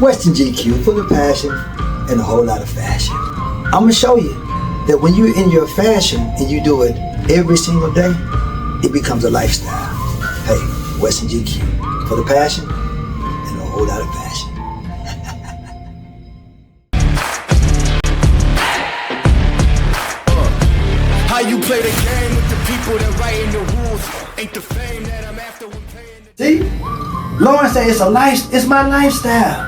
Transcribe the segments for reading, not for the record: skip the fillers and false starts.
Western GQ for the passion and a whole lot of fashion. I'm gonna show you that when you're in your fashion and you do it every single day, it becomes a lifestyle. Hey, Western GQ for the passion and a whole lot of fashion. How you play the game with the people that writing the rules? Ain't the fame that I'm after when paying the... See? Lauren said it's my lifestyle.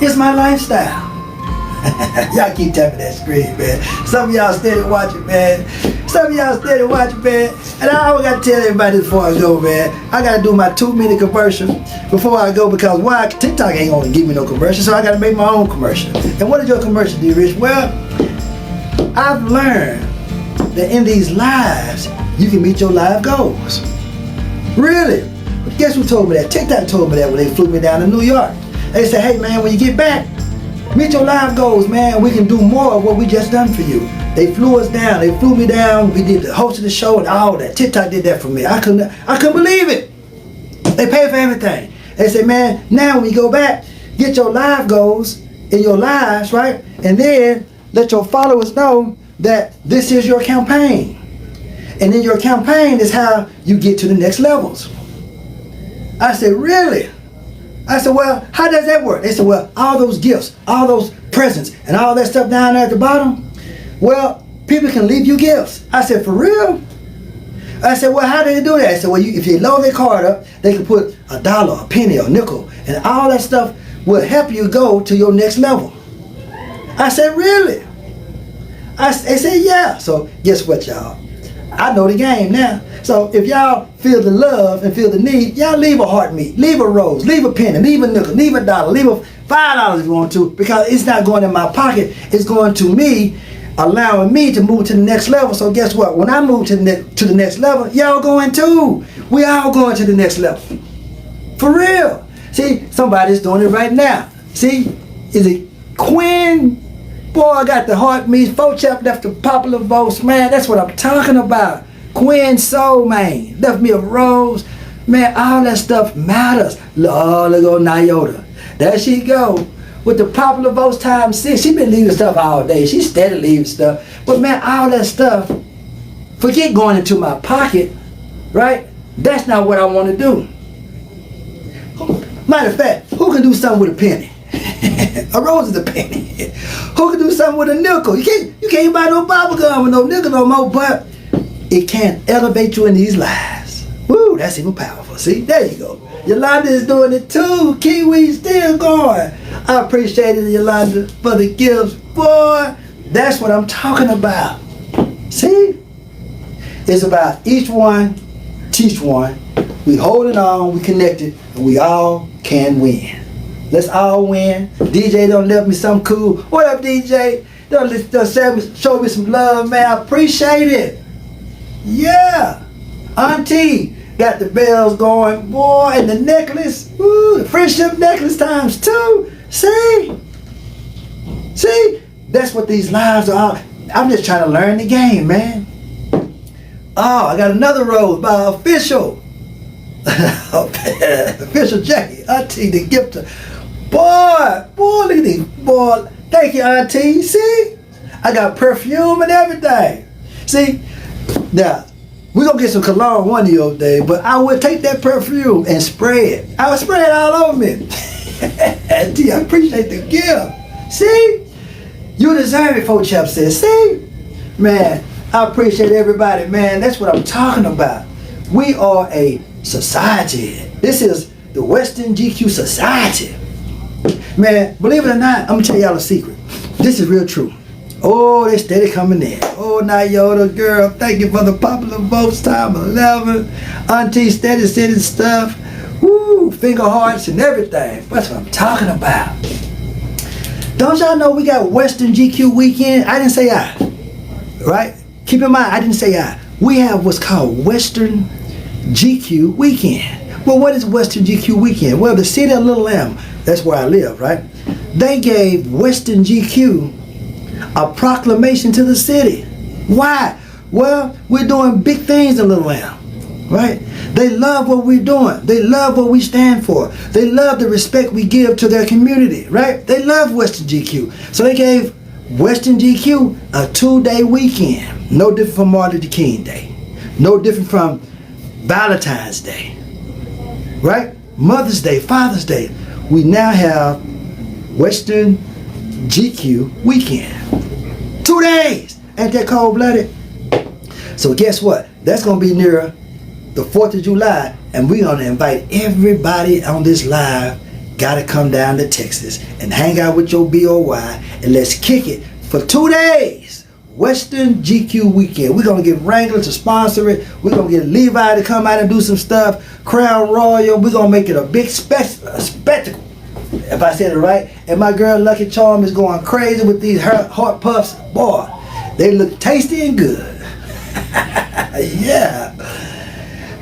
It's my lifestyle. Y'all keep tapping that screen, man. Some of y'all steady watching, man. And I always got to tell everybody before I go, man. I got to do my 2-minute commercial before I go, because why? TikTok ain't gonna give me no commercial, so I got to make my own commercial. And what is your commercial, D. Rich? Well, I've learned that in these lives, you can meet your life goals. Really? But guess who told me that? TikTok told me that when they flew me down to New York. They said, hey man, when you get back, meet your life goals, man. We can do more of what we just done for you. They flew us down. They flew me down. We did the host of the show and all that. TikTok did that for me. I couldn't believe it. They paid for everything. They said, man, now when you go back, get your life goals in your lives, right? And then let your followers know that this is your campaign. And then your campaign is how you get to the next levels. I said, really? I said, well, how does that work? They said, well, all those gifts, all those presents, and all that stuff down there at the bottom, well, people can leave you gifts. I said, for real? I said, well, how do they do that? I said, well, if you load their card up, they can put $1, a penny, a nickel, and all that stuff will help you go to your next level. I said, really? They said, yeah. So guess what, y'all? I know the game now. So if y'all feel the love and feel the need, y'all leave a heart meat, leave a rose, leave a penny, leave a nickel, leave $1, leave a $5 if you want to, because it's not going in my pocket. It's going to me, allowing me to move to the next level. So guess what? When I move to the next level, y'all going too. We all going to the next level. For real. See, somebody's doing it right now. See, is it Quinn? Boy, I got the heart meat. Fochap left the popular votes, man. That's what I'm talking about. Quinn Soul, man. Left me a rose. Man, all that stuff matters. Oh, look on Nyota. There she go. With the popular votes times 6. She been leaving stuff all day. She steady leaving stuff. But man, all that stuff, forget going into my pocket, right? That's not what I want to do. Matter of fact, who can do something with a penny? A rose is a penny. Who can do something with a nickel? You can't buy no bubble gum with no nickel no more, but it can elevate you in these lives. Woo, that's even powerful. See, there you go. Yolanda is doing it too. Kiwi still going. I appreciate it, Yolanda, for the gifts. Boy, that's what I'm talking about. See? It's about each one, teach one. We holding on, we connected, and we all can win. Let's all win. DJ done left me something cool. What up, DJ? Done show me some love, man. I appreciate it. Yeah. Auntie got the bells going. Boy, and the necklace. Woo, the friendship necklace times 2. See? See? That's what these lives are. I'm just trying to learn the game, man. Oh, I got another rose by Official. Official Jackie. Auntie, the gifter. Boy, look at these. Boy, thank you, Auntie. See? I got perfume and everything. See? Now, we're going to get some cologne one of your days, but I will take that perfume and spray it. I will spray it all over me. Auntie, I appreciate the gift. See? You deserve it, Fochap says. See? Man, I appreciate everybody, man. That's what I'm talking about. We are a society. This is the Western GQ society. Man, believe it or not, I'm going to tell y'all a secret. This is real true. Oh, they steady coming in. Oh, Nyota, girl, thank you for the popular votes, time 11. Auntie steady sending stuff. Woo, finger hearts and everything. That's what I'm talking about. Don't y'all know we got Western GQ weekend? I didn't say I. Right? Keep in mind, I didn't say I. We have what's called Western GQ weekend. Well, what is Western GQ weekend? Well, the city of Little Lamb, that's where I live, right? They gave Western GQ a proclamation to the city. Why? Well, we're doing big things in Little Lamb, right? They love what we're doing. They love what we stand for. They love the respect we give to their community, right? They love Western GQ. So they gave Western GQ a 2-day weekend. No different from Martin Luther King Day. No different from Valentine's Day, right? Mother's Day, Father's Day. We now have Western GQ weekend. 2 days. Ain't that cold-blooded? So guess what? That's going to be near the 4th of July, and we're going to invite everybody on this live. Got to come down to Texas and hang out with your BOY, and let's kick it for 2 days. Western GQ weekend. We're going to get Wrangler to sponsor it. We're going to get Levi to come out and do some stuff. Crown Royal. We're going to make it a big spectacle, if I said it right. And my girl Lucky Charm is going crazy with these hot puffs. Boy, they look tasty and good. Yeah.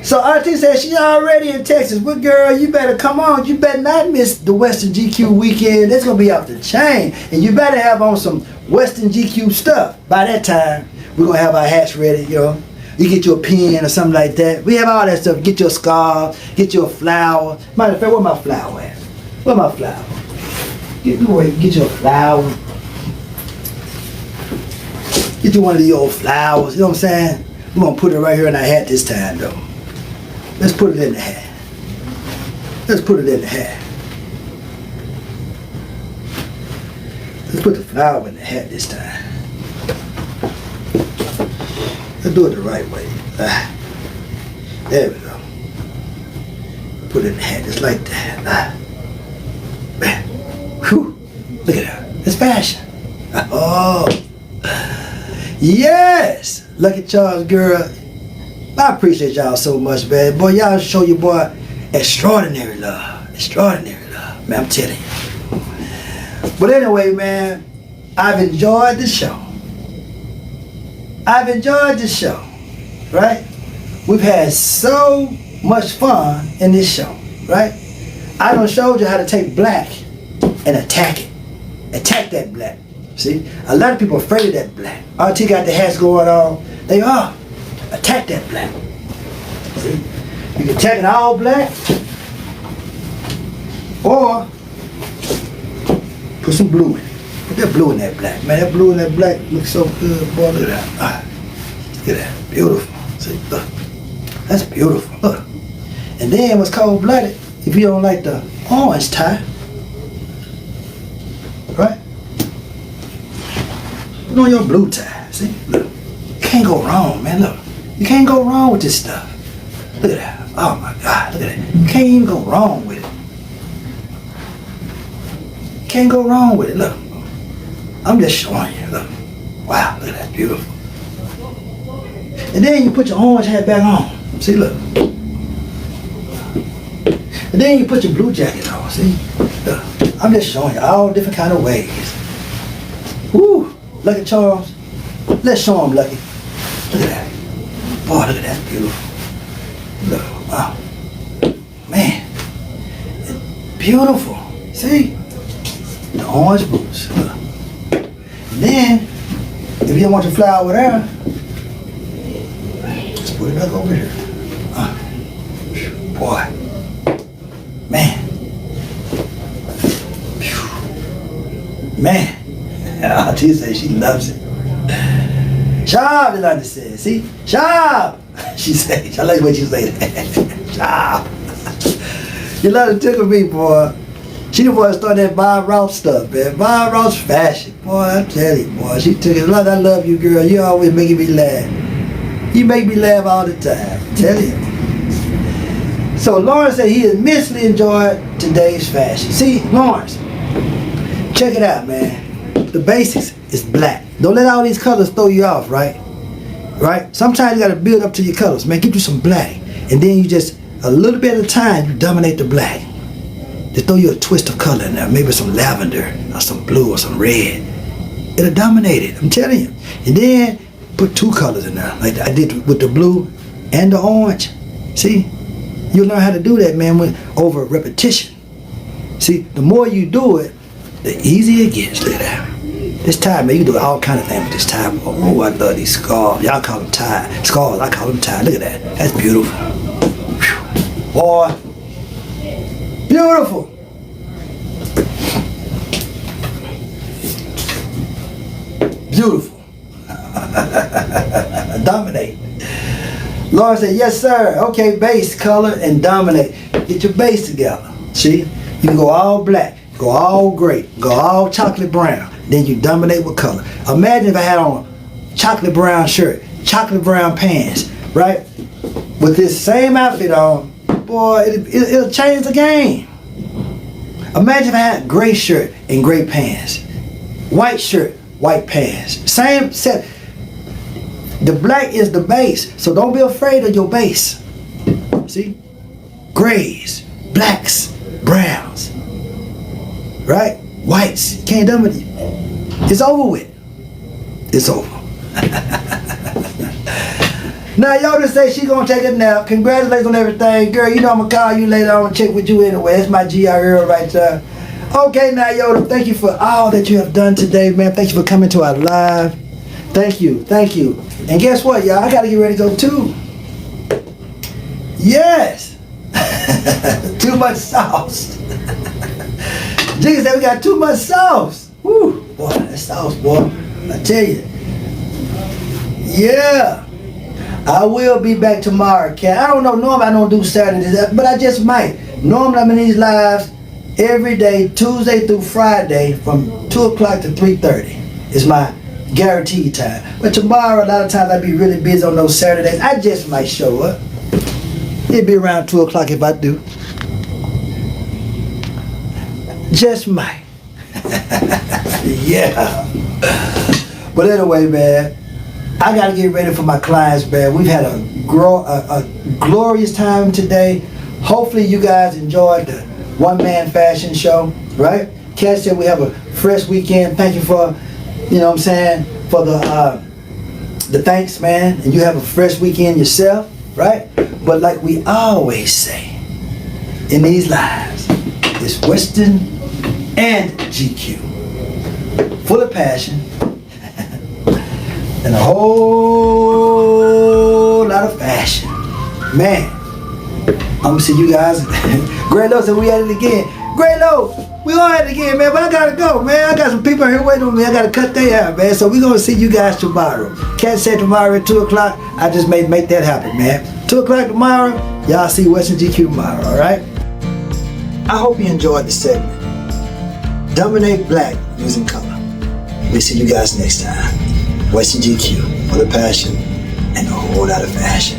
So Auntie said she already in Texas. But girl, you better come on. You better not miss the Western GQ weekend. It's going to be off the chain. And you better have on some Western GQ stuff. By that time, we're going to have our hats ready, you know. You get you a pen or something like that. We have all that stuff. Get you a scarf. Get you a flower. Matter of fact, where my flower at? Where my flower? Get you a flower. Get you one of the old flowers. You know what I'm saying? We're going to put it right here in our hat this time, though. Let's put it in the hat. Let's put it in the hat. Let's put the flower in the hat this time. Let's do it the right way. There we go. Put it in the hat just like that. Whew. Look at that. It's fashion. Oh. Yes. Lucky Charms, girl. I appreciate y'all so much, man. Boy, y'all show your boy extraordinary love. Extraordinary love. Man, I'm telling you. But anyway, man, I've enjoyed the show. I've enjoyed the show, right? We've had so much fun in this show, right? I done showed you how to take black and attack it. Attack that black. See? A lot of people are afraid of that black. RT got the hats going on. They are. Attack that black. See? You can attack it all black, or put some blue in it. Put that blue in that black. Man, that blue in that black looks so good, boy. Look at that. Look at that. Beautiful. See? Look. That's beautiful. Look. And then what's cold-blooded, if you don't like the orange tie, right? Put on your blue tie. See? Look. You can't go wrong, man. Look. You can't go wrong with this stuff. Look at that. Oh my God, look at that. You can't even go wrong with it. You can't go wrong with it. Look. I'm just showing you. Look. Wow, look at that. Beautiful. And then you put your orange hat back on. See, look. And then you put your blue jacket on. See? Look. I'm just showing you all different kind of ways. Woo! Lucky Charms. Let's show them, Lucky. Look at that. Boy, look at that. Beautiful. Look. Wow. Man. It's beautiful. See? The orange boots. Look. And then, if you don't want your flower over there, just put it back over here. Boy. Man. Man. Auntie say she loves it. Sharp, Yolanda says. See? Sharp! She said, I like the way she say that. Sharp. Yolanda took me, boy. She the one that started that Bob Ross stuff, man. Bob Ross fashion. Boy, I tell you, boy. She took it. Lord, I love you, girl. You always making me laugh. You make me laugh all the time. I tell you. So Lawrence said he immensely enjoyed today's fashion. See, Lawrence, check it out, man. The basics is black. Don't let all these colors throw you off, right? Right? Sometimes you gotta build up to your colors, man. Get you some black. And then you just, a little bit at a time, you dominate the black. Just throw you a twist of color in there. Maybe some lavender, or some blue, or some red. It'll dominate it, I'm telling you. And then, put 2 colors in there, like I did with the blue and the orange. See? You'll learn how to do that, man, over repetition. See, the more you do it, the easier it gets. Look at that. This tie, man, you can do all kind of things with this tie. Oh, I love these scarves. Y'all call them tie. Scarves, I call them tie. Look at that. That's beautiful. Whew. Boy, beautiful. Beautiful. Dominate. Lauren said, yes, sir. Okay, base, color, and dominate. Get your base together. See? You can go all black, go all gray, go all chocolate brown. Then you dominate with color. Imagine if I had on a chocolate brown shirt, chocolate brown pants, right? With this same outfit on, boy, it'll change the game. Imagine if I had a gray shirt and gray pants. White shirt, white pants. Same set. The black is the base, so don't be afraid of your base. See? Grays, blacks, browns, right? Whites, can't dominate. It's over with. It's over. Now y'all just say she gonna take a nap. Congratulations on everything. Girl, you know I'm gonna call you later on and check with you anyway. That's my GRL right there. Okay, now Yoda, thank you for all that you have done today, man. Thank you for coming to our live. Thank you, thank you. And guess what, y'all? I gotta get ready to go too. Yes. Too much sauce. Jiggy said we got too much sauce. Woo, boy, that sauce, boy. I tell you. Yeah. I will be back tomorrow, Cat. I don't know, normally I don't do Saturdays, but I just might. Normally I'm in these lives every day, Tuesday through Friday, from 2 o'clock to 3:30. It's my guaranteed time. But tomorrow, a lot of times I be really busy on those Saturdays. I just might show up. It'll be around 2 o'clock if I do. Just might. Yeah. But anyway, man, I gotta get ready for my clients, man. We've had a glorious time today. Hopefully you guys enjoyed the one-man fashion show, right? Kat said we have a fresh weekend. Thank you for, you know what I'm saying, for the thanks, man. And you have a fresh weekend yourself, right? But like we always say in these lives, it's Western and GQ. Full of passion and a whole lot of fashion. Man, I'm gonna see you guys. Great Low said we at it again. Great Low, we all at it again, man, but I gotta go, man. I got some people here waiting on me. I gotta cut their hair, man. So we gonna see you guys tomorrow. Cat said tomorrow at 2 o'clock. I just make that happen, man. 2 o'clock tomorrow, y'all see Western GQ tomorrow, all right? I hope you enjoyed the segment. Dominate black using color. We'll see you guys next time. Western GQ, full of passion and a whole lot of fashion.